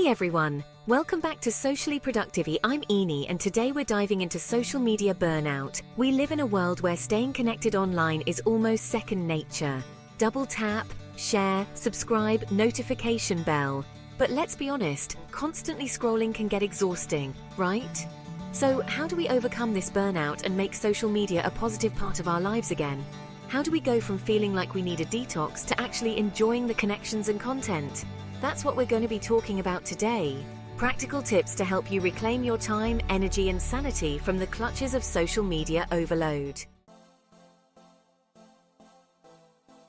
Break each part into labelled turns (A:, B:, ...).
A: Hey everyone, welcome back to Socially Productive. I'm Eni and today we're diving into social media burnout. We live in a world where staying connected online is almost second nature. Double tap, share, subscribe, notification bell. But let's be honest, constantly scrolling can get exhausting, right? So how do we overcome this burnout and make social media a positive part of our lives again? How do we go from feeling like we need a detox to actually enjoying the connections and content? That's what we're going to be talking about today. Practical tips to help you reclaim your time, energy, and sanity from the clutches of social media overload.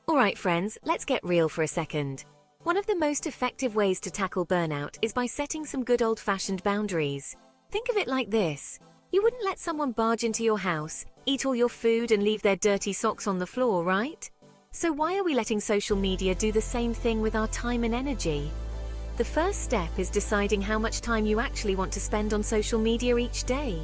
A: Alright friends, let's get real for a second. One of the most effective ways to tackle burnout is by setting some good old-fashioned boundaries. Think of it like this. You wouldn't let someone barge into your house, eat all your food, and leave their dirty socks on the floor, right? So why are we letting social media do the same thing with our time and energy? The first step is deciding how much time you actually want to spend on social media each day.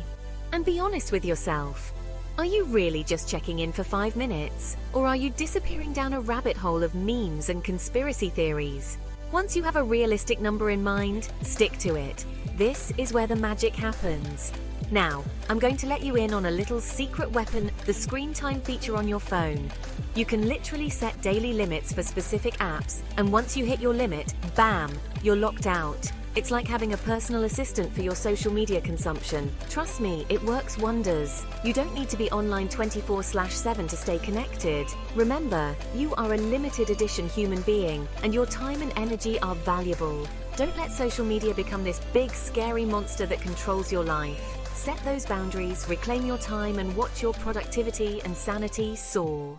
A: And be honest with yourself. Are you really just checking in for 5 minutes? Or are you disappearing down a rabbit hole of memes and conspiracy theories? Once you have a realistic number in mind, stick to it. This is where the magic happens. Now, I'm going to let you in on a little secret weapon, the screen time feature on your phone. You can literally set daily limits for specific apps, and once you hit your limit, bam, you're locked out. It's like having a personal assistant for your social media consumption. Trust me, it works wonders. You don't need to be online 24/7 to stay connected. Remember, you are a limited edition human being, and your time and energy are valuable. Don't let social media become this big, scary monster that controls your life. Set those boundaries, reclaim your time, and watch your productivity and sanity soar.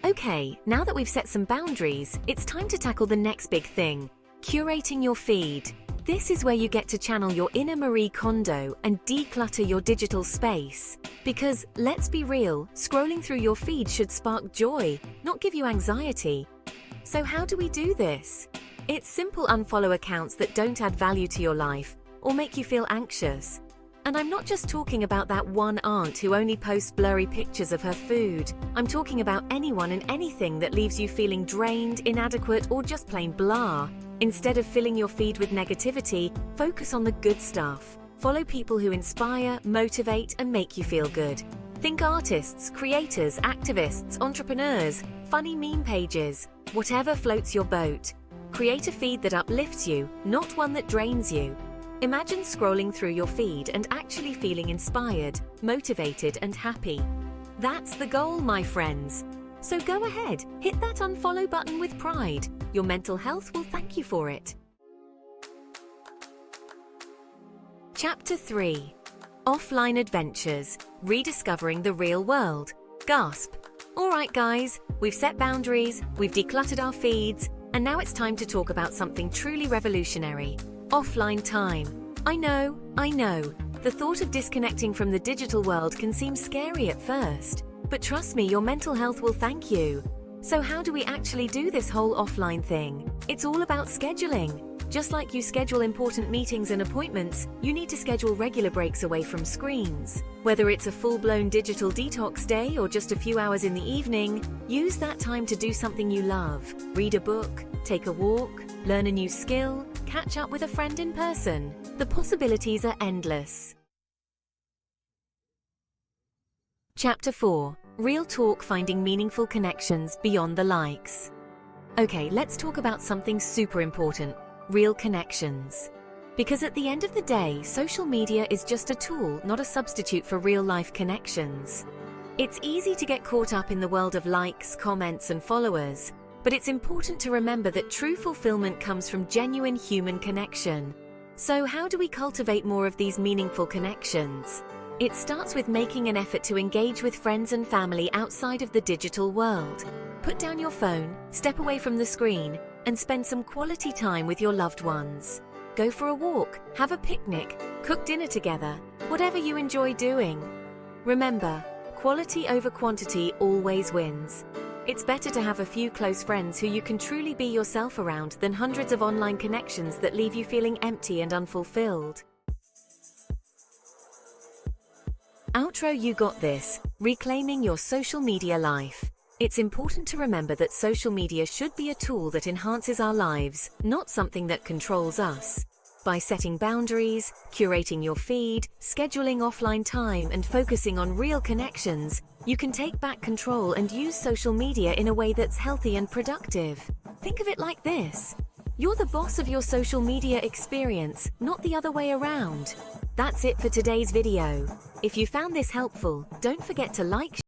A: Okay, now that we've set some boundaries, it's time to tackle the next big thing, curating your feed. This is where you get to channel your inner Marie Kondo and declutter your digital space. Because, let's be real, scrolling through your feed should spark joy, not give you anxiety. So how do we do this? It's simple. Unfollow accounts that don't add value to your life or make you feel anxious. And I'm not just talking about that one aunt who only posts blurry pictures of her food. I'm talking about anyone and anything that leaves you feeling drained, inadequate, or just plain blah. Instead of filling your feed with negativity, focus on the good stuff. Follow people who inspire, motivate, and make you feel good. Think artists, creators, activists, entrepreneurs, funny meme pages, whatever floats your boat. Create a feed that uplifts you, not one that drains you. Imagine scrolling through your feed and actually feeling inspired, motivated, and happy. That's the goal, my friends. So go ahead, hit that unfollow button with pride. Your mental health will thank you for it. Chapter 3. Offline Adventures, Rediscovering the Real World. Gasp. Alright guys, we've set boundaries, we've decluttered our feeds, and now it's time to talk about something truly revolutionary. Offline time. I know. The thought of disconnecting from the digital world can seem scary at first. But trust me, your mental health will thank you. So how do we actually do this whole offline thing? It's all about scheduling. Just like you schedule important meetings and appointments, you need to schedule regular breaks away from screens. Whether it's a full-blown digital detox day or just a few hours in the evening, use that time to do something you love. Read a book, take a walk, learn a new skill, catch up with a friend in person. The possibilities are endless. Chapter 4. Real talk, finding meaningful connections beyond the likes. Okay, let's talk about something super important. Real connections. Because at the end of the day, social media is just a tool, not a substitute for real-life connections. It's easy to get caught up in the world of likes, comments, and followers, but it's important to remember that true fulfillment comes from genuine human connection. So how do we cultivate more of these meaningful connections? It starts with making an effort to engage with friends and family outside of the digital world. Put down your phone, step away from the screen, and spend some quality time with your loved ones. Go for a walk, have a picnic, cook dinner together, whatever you enjoy doing. Remember, quality over quantity always wins. It's better to have a few close friends who you can truly be yourself around than hundreds of online connections that leave you feeling empty and unfulfilled. Outro. You got this. Reclaiming your social media life. It's important to remember that social media should be a tool that enhances our lives, not something that controls us. By setting boundaries, curating your feed, scheduling offline time, and focusing on real connections, you can take back control and use social media in a way that's healthy and productive. Think of it like this. You're the boss of your social media experience, not the other way around. That's it for today's video. If you found this helpful, don't forget to like,